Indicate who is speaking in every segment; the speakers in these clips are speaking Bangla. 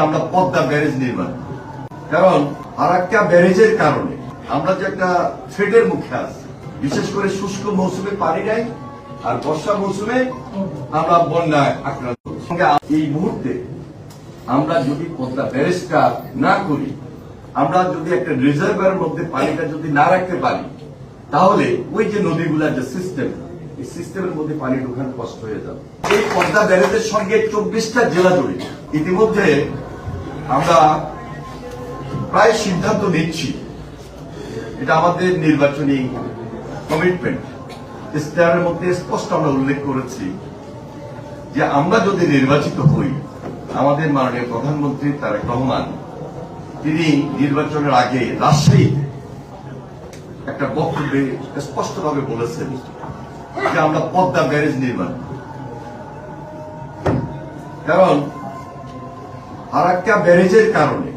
Speaker 1: আমরা পদ্মা ব্যারেজ নির্মাণ, কারণ ফারাক্কা ব্যারেজের কারণে আমরা যে একটা থ্রেটের মুখে আছি, বিশেষ করে শুষ্ক মৌসুমে পানি নাই আর বর্ষা মৌসুমে আমরা বন্যায় আক্রান্ত। এই মুহূর্তে আমরা যদি পদ্মা ব্যারেজটা না করি, আমরা যদি একটা রিজার্ভারের মধ্যে পানিটা যদি না রাখতে পারি, তাহলে ওই যে নদীগুলার যে সিস্টেম, এই সিস্টেমের মধ্যে পানি ঢোকানো কষ্ট হয়ে যাবে। এই পদ্মা ব্যারেজের সঙ্গে 24টা জেলা জড়িত। ইতিমধ্যে আমরা প্রায় সিদ্ধান্ত নিচ্ছি, এটা আমাদের নির্বাচনী কমিটমেন্ট ইশতেহারের মধ্যে স্পষ্ট আমরা উল্লেখ করেছি যে আমরা যদি নির্বাচিত হই, আমাদের মাননীয় প্রধানমন্ত্রী তারেক রহমান তিনি নির্বাচনের আগে রাজশাহীতে একটা বক্তব্যে স্পষ্টভাবে বলেছেন যে আমরা পদ্মা ব্যারেজ নির্মাণ, কারণ ফারাক্কা ব্যারেজের কারণে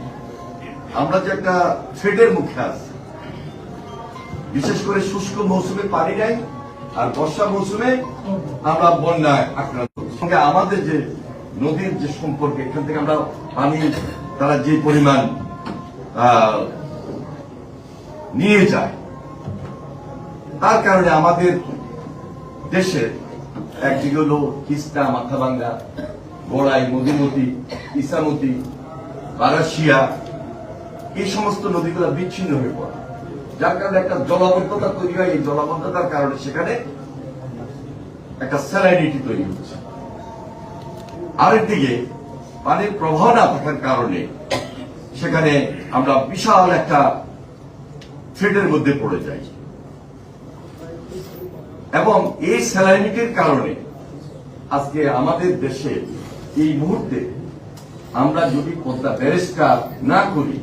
Speaker 1: আমরা যে একটা থ্রেটের মুখে আছি, বিশেষ করে শুষ্ক মৌসুমে পানি নাই আর বর্ষা মৌসুমে আমরা বন্যায় আক্রান্ত। সঙ্গে আমাদের যে নদীর যে সম্পর্ক, এখান থেকে আমরা পানি তারা যে পরিমাণ নিয়ে যায়, তার কারণে আমাদের দেশের একদিকে হল কিস্তা, মাথাভাঙ্গা, গোড়াই, মধুমতি, ইসামতি, বারাসিয়া, এই সমস্ত নদীগুলো বিচ্ছিন্ন হয়ে পড়ে, যার কারণে একটা জলাবদ্ধতা তৈরি হয়। এই জলাবদ্ধতার কারণে সেখানে একটা স্যালাইনিটি তৈরি হচ্ছে। আরেকদিকে পানির প্রবাহ না থাকার কারণে সেখানে আমরা বিশাল একটা থ্রেটের মধ্যে পড়ে যাই, এবং এই স্যালাইনিটির কারণে আজকে আমাদের দেশে এই মুহূর্তে আমরা যদি পদ্মা ব্যারেজটা না করি,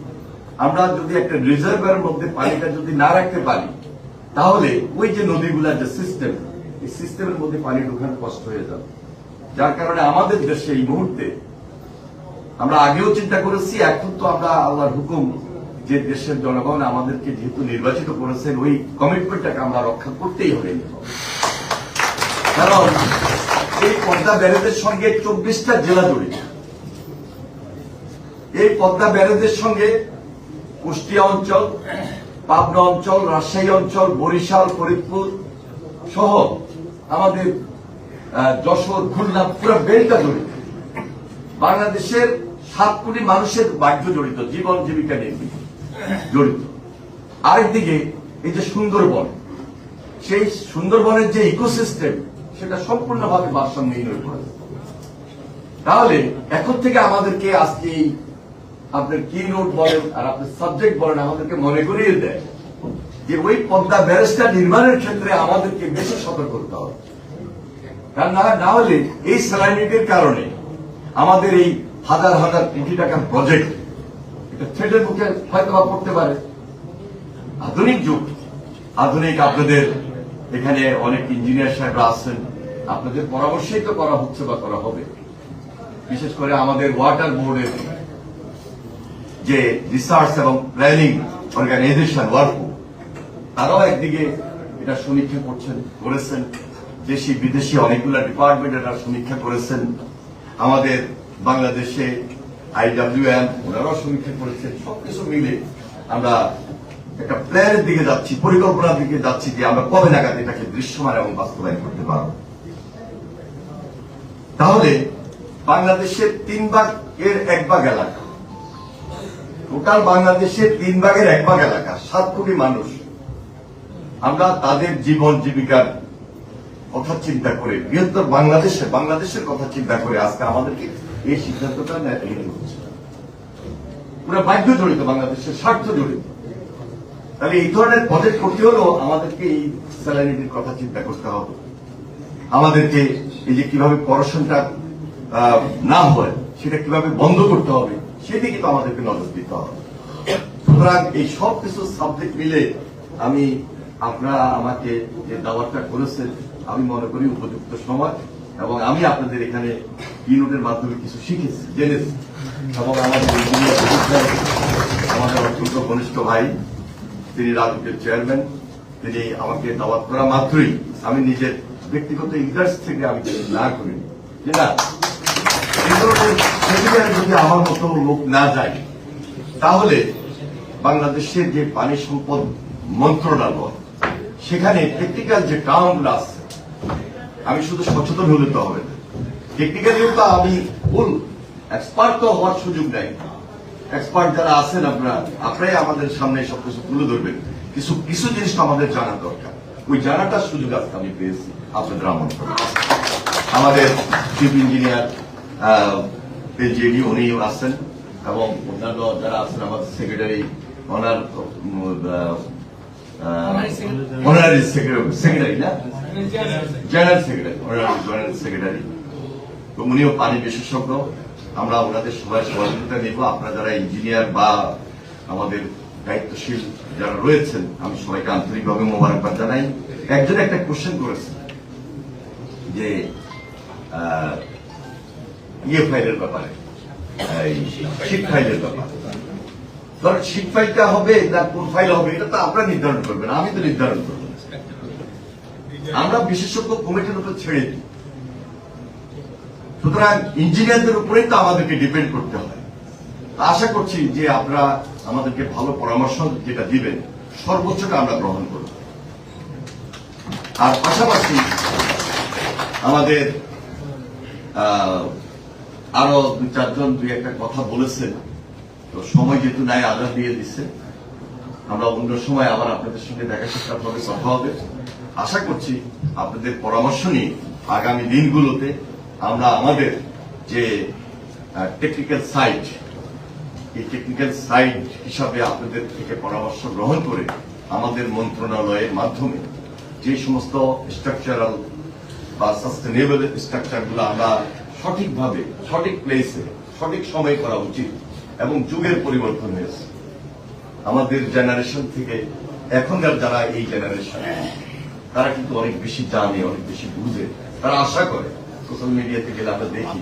Speaker 1: আমরা যদি একটা রিজার্ভারের মধ্যে পানিটা যদি না রাখতে পারি, তাহলে ওই যে নদীগুলার যে সিস্টেম, এই সিস্টেমের মধ্যে পানি ঢোকানো কষ্ট হয়ে যাবে। যার কারণে আমাদের দেশে এই মুহূর্তে আমরা আগেও চিন্তা করেছি, এখন তো আমরা আল্লাহর হুকুম যে দেশের জনগণ আমাদেরকে যেহেতু নির্বাচিত করেছেন, ওই কমিটমেন্টটাকে আমরা রক্ষা করতেই হবে। কারণ এই পদ্মা ব্যারেজের সঙ্গে 24টা জেলা জড়িত। এই পদ্মা ব্যারেজের সঙ্গে কুষ্টিয়া অঞ্চল, পাবনা অঞ্চল, রাজশাহী অঞ্চল, বরিশাল, ফরিদপুর সহ আমাদের যশোর, খুলনা, পুরো বেলটা জড়িত। বাংলাদেশের 7 কোটি মানুষের ভাগ্য জড়িত, জীবন জীবিকা নিয়ে জড়িত। আরেকদিকে এই যে সুন্দরবন, সেই সুন্দরবনের যে ইকোসিস্টেম, সেটা সম্পূর্ণভাবে ভারসাম্যহীন হয়ে পড়েছে। তাহলে এখন থেকে আমাদেরকে আজকে আপনার কি নোট বলেন আর আপনার সাবজেক্ট বলেন, আমাদেরকে মনে করিয়ে দেয় যে ওই পদ্মা ব্যারেজটা নির্মাণের ক্ষেত্রে আমাদেরকে বেশি সতর্ক করতে হবে। কারণ না হলে এই স্যালাইনিটির কারণে আমাদের এই হাজার হাজার কোটি টাকার প্রজেক্ট এটা থ্রেটের মুখে হয়তো বা পড়তে পারে। আধুনিক যুগ, আধুনিক আপনাদের এখানে অনেক ইঞ্জিনিয়ার সাহেবরা আছেন, আপনাদের পরামর্শই তো করা হচ্ছে বা করা হবে। বিশেষ করে আমাদের ওয়াটার বোর্ডের যে রিসার্চ এবং প্ল্যানিং অর্গানাইজেশন ওয়ার্কো, তারাও একদিকে এটা সমীক্ষা করেছেন। দেশি বিদেশি অনেকগুলো ডিপার্টমেন্ট এটা সমীক্ষা করেছেন। আমাদের বাংলাদেশে IWM ওনারাও সমীক্ষা করেছেন। সবকিছু মিলে আমরা একটা প্ল্যানের দিকে যাচ্ছি, পরিকল্পনার দিকে যাচ্ছি যে আমরা কবে নাগাদ এটাকে দৃশ্যমান এবং বাস্তবায়ন করতে পারব। তাহলে বাংলাদেশের 3 ভাগের 1 ভাগ এলাকা, টোটাল বাংলাদেশের 3 ভাগের 1 ভাগ এলাকা, 7 কোটি মানুষ, আমরা তাদের জীবন জীবিকার কথা চিন্তা করে, বৃহত্তর বাংলাদেশের কথা চিন্তা করে আজকে আমাদেরকে এই সিদ্ধান্তটা নিতে হচ্ছে। পুরো বাধ্য জড়িত, বাংলাদেশের স্বার্থ জড়িত। তাহলে এই ধরনের প্রজেক্ট করতে হলেও আমাদেরকে এই স্যালাইনিটির কথা চিন্তা করতে হবে। আমাদেরকে এই যে কিভাবে পড়াশোনাটা না হয় সেটা কিভাবে বন্ধ করতে হবে, সেদিকে তো আমাদেরকে নজর দিতে হবে। সুতরাং এই সব কিছু সাবজেক্ট মিলে আপনারা আমাকে যে দাওয়াতটা করেছেন, আমি মনে করি উপযুক্ত সময়, এবং আমি আপনাদের এখানে ইউনিটের মাধ্যমে কিছু শিখেছি, জেনেছি। এবং আমাদের অত্যন্ত ঘনিষ্ঠ ভাই, তিনি রাজুকের চেয়ারম্যান, তিনি আমাকে দাওয়াত করা মাত্রই আমি নিজের ব্যক্তিগত ইন্টারেস্ট থেকে আমি না করিনি, ঠিক না? এই ধরনের সেখানে যদি আমার মতো লোক না যায়, তাহলে বাংলাদেশের যে পানি সম্পদ মন্ত্রণালয়, সেখানে টেকনিক্যাল যে টার্মগুলো আছে, আমি শুধু সচেতন হলে তো হবে না, টেকনিক্যালিও তো আমি ফুল এক্সপার্ট তো হওয়ার সুযোগ নাই। এক্সপার্ট যারা আছেন আপনারাই আমাদের সামনে সবকিছু তুলে ধরবেন। কিছু কিছু জিনিস আমাদের জানা দরকার, ওই জানাটার সুযোগ আজকে আমি পেয়েছি আপনাদের আমন্ত্রণ। আমাদের চিফ ইঞ্জিনিয়ার জেডি উনিও আছেন, এবং অন্যান্য যারা আছেন আমাদের সেক্রেটারি, অনারারি সেক্রেটারি না, general secretary, honorary general secretary, উনিও পানি বিশেষজ্ঞ। আমরা ওনাদের সবাই সহযোগিতা নিব। আপনারা যারা ইঞ্জিনিয়ার বা আমাদের দায়িত্বশীল যারা রয়েছেন, আমি সবাইকে আন্তরিকভাবে মোবারকবাদ জানাই। একজন একটা কোশ্চেন করেছেন যে ইয়ে ফাইলের ব্যাপারে, শিট ফাইলের ব্যাপারে। ধর শিট ফাইলটা হবে না কোন ফাইল হবে, এটা তো আপনারা নির্ধারণ করবেন, আমি তো নির্ধারণ করব। আমরা বিশেষজ্ঞ কমিটির উপর ছেড়ে দিই। সুতরাং ইঞ্জিনিয়ারদের উপরেই তো আমাদেরকে ডিপেন্ড করতে হয়। আশা করছি যে আপনারা আমাদেরকে ভালো পরামর্শ যেটা দিবেন, সর্বোচ্চটা আমরা গ্রহণ করব। আর পাশাপাশি আমাদের আরো দুই চারজন দুই একটা কথা বলেছেন, তো সময় যেহেতু নাই আলাদা দিয়ে দিচ্ছে, আমরা অন্য সময় আবার আপনাদের সঙ্গে দেখা সাক্ষাৎ হবে, কথা হবে। আশা করছি আপনাদের পরামর্শ নিয়ে আগামী দিনগুলোতে আমরা আমাদের যে টেকনিক্যাল সাইট, এই টেকনিক্যাল সাইট হিসাবে আপনাদের থেকে পরামর্শ গ্রহণ করে আমাদের মন্ত্রণালয়ের মাধ্যমে যে সমস্ত স্ট্রাকচারাল বা সাস্টেনেবল স্ট্রাকচারগুলো আমরা সঠিকভাবে সঠিক প্লেসে সঠিক সময় করা উচিত। এবং যুগের পরিবর্তন হয়েছে, আমাদের জেনারেশন থেকে এখনকার যারা এই জেনারেশন, তারা কিন্তু অনেক বেশি জানে, অনেক বেশি বুঝে। তারা আশা করে, সোশ্যাল মিডিয়াতে গেলে আমরা দেখি